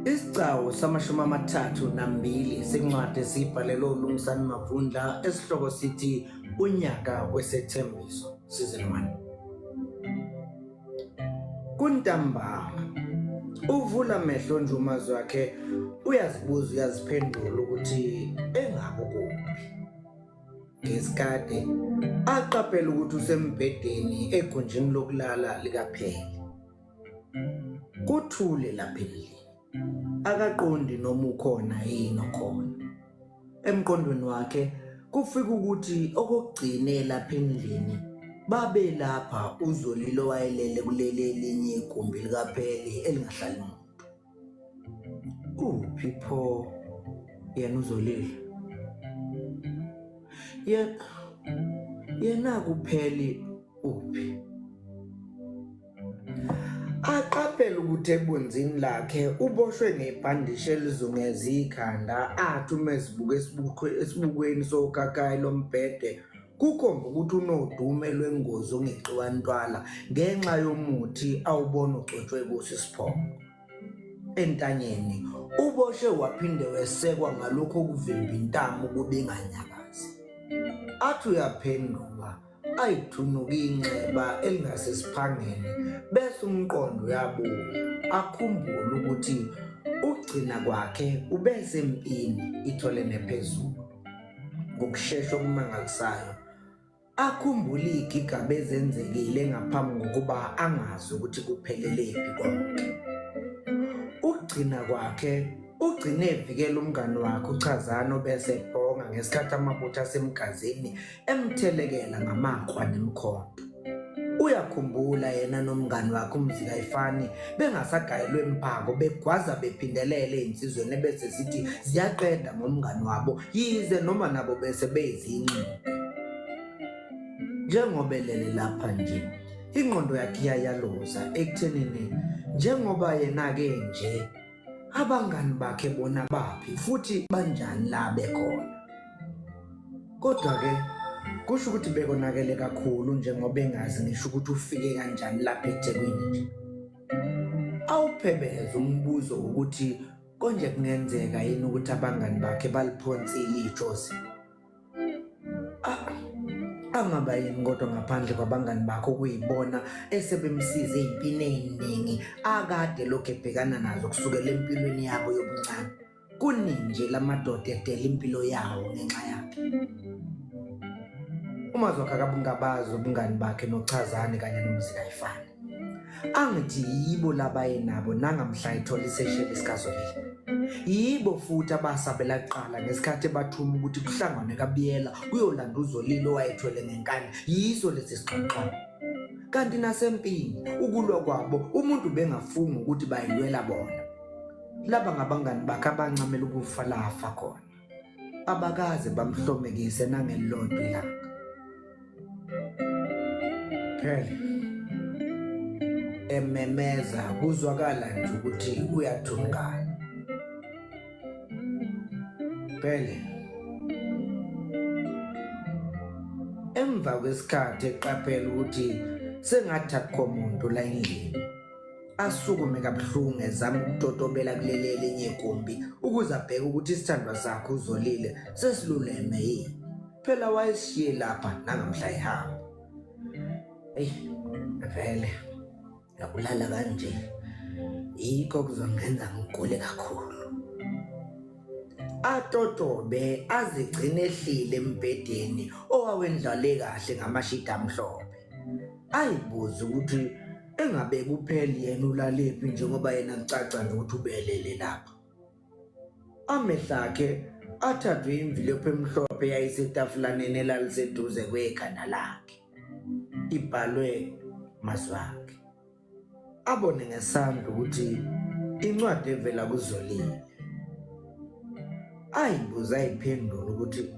Isigcawu samashumi amathathu nambili sencwadi esibhalelwe uLungisani Mavundla esihloko sithi unyaka wesethembiso season 1. Kuntambama uvula amehlo nje umazi wakhe uyazibuza uyaziphendula ukuthi engabe kuphi. Ngesikade aqaphela ukuthi usembhedeni egunjini lokulala likaPheli. Kuthule lapha endlini. Akaqondi noma ukhona yini okhona. Emqondweni wakhe kufika ukuthi okugcine lapha endlini babe lapha uZolile wayelele kuleli elinye igumbi likaPheli elingahlali umuntu. Uphi pho yena uZolile? Yena kuPheli uphi? Aqaphela ukuthi ebunzini lakhe uboshwe ngebhandishe elizungeza ikhanda athi uma ezibuka esibukweni sokakayi lombhede kukhomba ukuthi unodume lwengozi ongeqiwa ntwala ngenxa yomuthi awubona ugcotshwe kuso isiphongo. Entanyeni uboshe waphinde wesekwa ngalokho okuvimba intamo ukuba inganyakazi. Athi uyaphenduka ayithunuka inxeba elingasesiphangeni bese umqondo uyabuya akhumbule ukuthi ugcina kwakhe ubese empini itholene phezulu. Ngokusheshsha okumangalisayo akhumbule igigaba ezenzekile ngaphambi kokuba angazi ukuthi kuphelelephi konke. Ugcina kwakhe ugcine evikela umngani wakhe uChazano bese ebhonga ngesikhathi amabutho asemgazini emthelekela ngamaqwa nemkhonto. Uyakhumbula yena nomngani wakhe uMzikayifani bengasagayelwe imphako begwaza bephindelele insizweni bese sithi ziyaqeda ngomngani wabo yize noma nabo bese beyizinqe. Njengoba elele lapha nje ingqondo yakhe iyayaloza ekuthenini njengoba yena ke nje abangani bakhe bona baphi futhi banjani la bekhona. Kodwa ke kusho ukuthi bekonakele kakhulu njengoba engazi ngisho ukuthi ufike kanjani lapha eThekwini nje. Awuphebeza umbuzo ukuthi konje kungenzeka yini ukuthi abangani bakhe baliphonsile ijosi. Angaba yini kodwa ngaphandle kwabangani bakhe ukuyibona esebemsiza ezimpini eziningi akade lokho ebhekana nazo kusukela empilweni yabo yobuncane. Kuningi lamadoda edela impilo yawo ngenxa yakhe. Umazi wakhe akabungabazi ubungani bakhe noChazane kanye noMzikayifani. Angithi yibo labaye nabo nangamhla ithola isesheli sikaZolile. Yibo futhi abasabela kuqala ngesikhathi bathuma ukuthi kuhlangane kaBiyela uyolanda uZolile owayethwele ngenkani yiso lesi sixoxo. Kanti nasempini ukulwa kwabo umuntu bengafunga ukuthi bayilwela bona. Laba ngabangani bakhe abancamela ukufa lafa khona. Abakaze bamhlomekise nangelilodwa ilanga. Phela ememeza kuzwakala nje ukuthi uyathungana. Phela emva kwesikhathi eqaphela ukuthi sengathi akukho umuntu la endlini asukume kabuhlungu ezama ukutotobela kuleli elinye igumbi ukuze abheke ukuthi isithandwa sakhe uZolile sesiluleme yini. Phela wayeshiye lapha nangamhla ehamba. Vele yakulala kanje yikho kuzongenza ngigule kakhulu. Atotobe azigcine ehlile embhedeni owawendlale kahle ngamashida amhlophe. Ayibuza ukuthi engabe kuPheli yena ulalephi njengoba yena kucaca nje ukuthi ubelele lapha. Amehla akhe athathwe imvilopho emhlophe yayisetafulani elaliseduze kwekhanda lakhe. Ibhalwe Mazwakhe. Abone ngesandla ukuthi incwadi evela kuZolile. Ayibuza ayiphendula ukuthi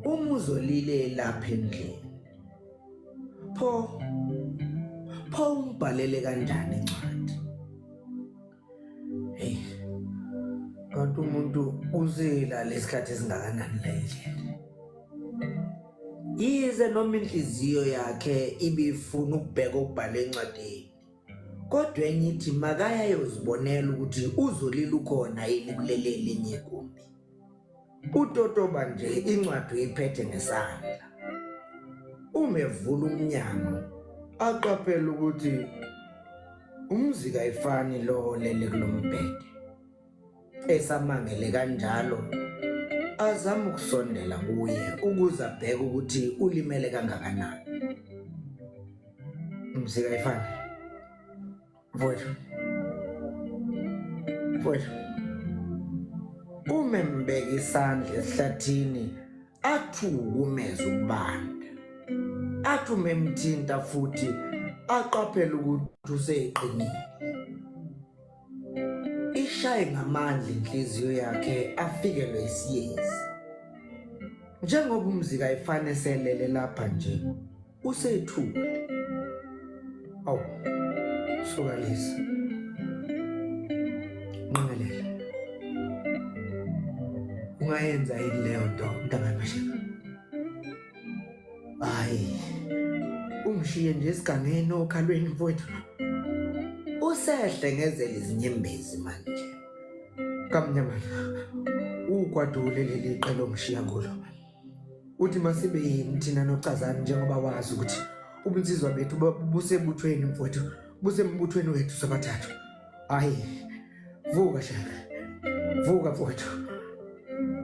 uMzolile lapha endlini. Pho umbhalele kanjani incwadi? Kanti umuntu uzela lesikhathi esingakanani la endlini. Yize noma inhliziyo yakhe ibifuna ukubheka ukubhala encwadini kodwa enye ithi makaya yozibonela ukuthi uZolile ukhona yini kuleli elinye igumbi. UTotoba nje incwadi uyiphethe ngesandla. Umevula umnyango aqaphela ukuthi umzika ayifani lo lele kulombhede. Esamangele kanjalo azama ukusondela kuye ukuze abheke ukuthi ulimele kangakanani. Umzika ayifani. Mfowethu. Umembeka isandla esihlathini athi ukumeza ukubanda. Athi umemthinta futhi aqaphela ukuthi useqinile. Ishaye ngamandla inhliziyo yakhe afikelwe isiyezi. Njengoba umzika ayifani eselele lapha nje usethule. Awu, sukalisa. Nqalela. Ungayenza yini leyo nto mntana Mashaka? Hayi. Ungishiye nje esigangeni okhalweni mfowethu. Usehle ngezela izinyembezi manje. Kamnyamana. Ukwadule leli qelo ngishiya kulo. Uthi masibe yini thina noCazana njengoba wazi ukuthi ubunsizwa bethu busebuthweni mfowethu. Busembuthweni wethu sabathathu. Hayi. Vuka Shaka. Vuka mfowethu.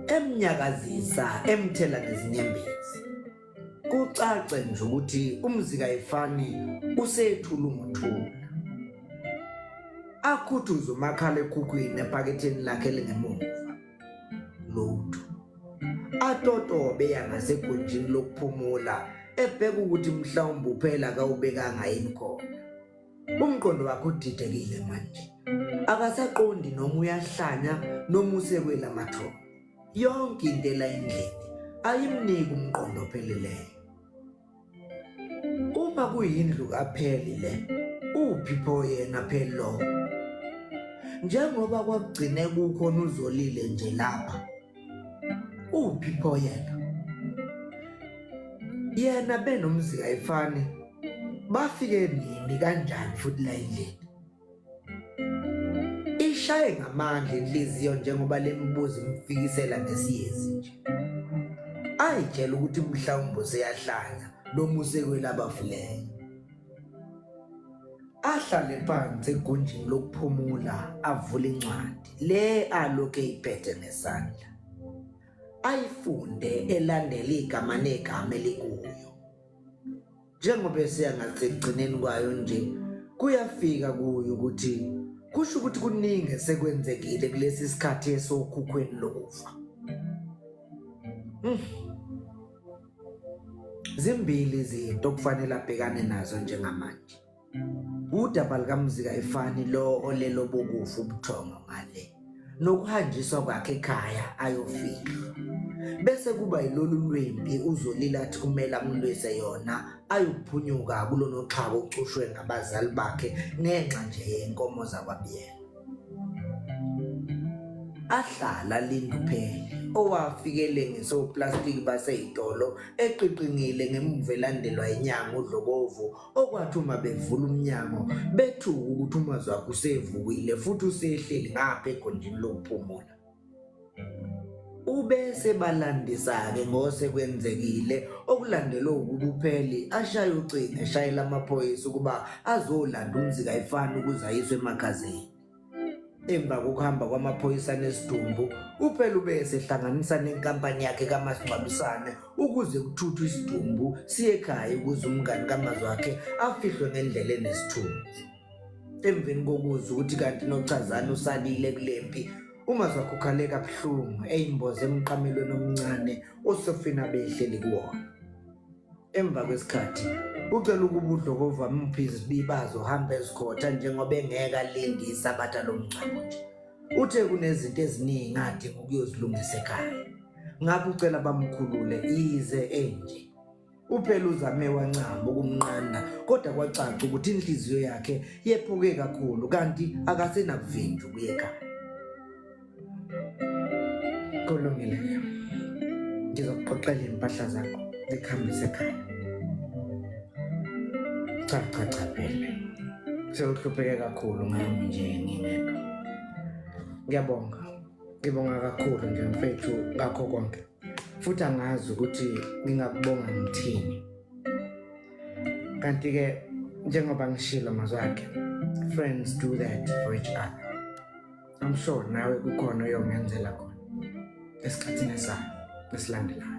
Emnyakazisa emthela nezinyembezi. Kucace nje ukuthi umzika ayifani usethula umuthula. Akhuthuza umakhala ekhukhwini ephaketheni lakhe lingemuva. Lutho. Atotobe yangasegunjini lokuphumula ebheka ukuthi mhlawumbe uphela kawubekanga yini khona. Umqondo wakhe udidekile manje. Akasaqondi noma uyahlanya noma usekwela mathomo. Yonke into endlini ayimniki umqondo opheleleyo. Uma kuyindlu kaPheli le, uphi pho yena Pheli lo? Njengoba kwakugcine kukhona uZolile nje lapha. Uphi pho yena? Yena benomzika ayifani. Bafike nini kanjani futhi la endlini? Ishaye ngamandla inhliziyo njengoba lembuzo imfikisela ngesiyezi nje. Ayitshela ukuthi mhlawumbe seyahlanya noma usekwelabafileyo. Ahlale phansi egunjini lokuphumula avule incwadi le alokhe iphethe ngesandla. Ayifunde elandela igama negama elikuyo. Njengoba siyangasekugcineni kwayo nje kuyafika kuyo ukuthi kusho ukuthi kuningi sekwenzekile kulesi sikhathi esokhukhweni lokufa. Zimbili izinto okufanele abhekane nazo njengamanje. Udaba lukamzika ayifani lo olelo bokufa ubuthongo ngale. Nokuhanjiswa kwakhe ekhaya ayofihlwa. Bese kuba yilolu lwempi uZolile athi kumele amlwise yona ayophunyuka kulono xhabo ocushwe ngabazali bakhe ngenxa nje yenkomo zakwabiyela. Ahlala linda uPheli owafikele ngesoplastic baseyitolo eqiqingile ngemuva elandelwa inyanga uDlokovu okwathi uma bevula umnyango bethuka ukuthi umazwakhe usevukile futhi usehleli ngapha egonjini lokuphumula. Ubese balandisa-ke ngose kwenzekile okulandelwe ukuba uPheli ashaye ucingo eshayela amaphoyisa ukuba azolanda umzika ayifani ukuze ayiswe emakhazeni. Emva kokuhamba kwamaphoyisa nesidumbu uPheli ubese ehlanganisa nenkampani yakhe kaMasingcwabisane ukuze kuthuthwe isidumbu siye ekhaya ukuze umngani kaMazwakhe afihlwe ngendlela enesithunzi. Emveni kokuzwa ukuthi kanti noCazana usalile kulempi uMazwakhe ukhaleka kabuhlungu eyimboze emqamelweni omncane osofina behleli kuwona. Emva kwesikhathi ucela ukuba uDlokovu amuphe izibibazo hamba ezikhotha njengoba engeke alinde isabatha lomngcwabo nje. Uthe kunezinto eziningi adinga ukuyozilungisa ekhaya. Ngakho ucela bamkhulule ize enje. uPheli uzame wancama ukumnqanda kodwa kwacaca ukuthi inhliziyo yakhe yephuke kakhulu kanti akasenakuvinjwa ukuya ekhaya. Kulungile. Ngizokuxoxela impahla zakho zikhambise ekhaya. Cha Pheli. sewuhlupheke kakhulu ngami nje ngingedwa. Ngibonga kakhulu nje mfethu ngakho konke. Futhi angazi ukuthi ngingakubonga ngithini. Kanti-ke njengoba ngishilo mazwakhe, friends do that for each other. I'm sure nawe kukhona oyongenzela khona esikhathini esilandelayo.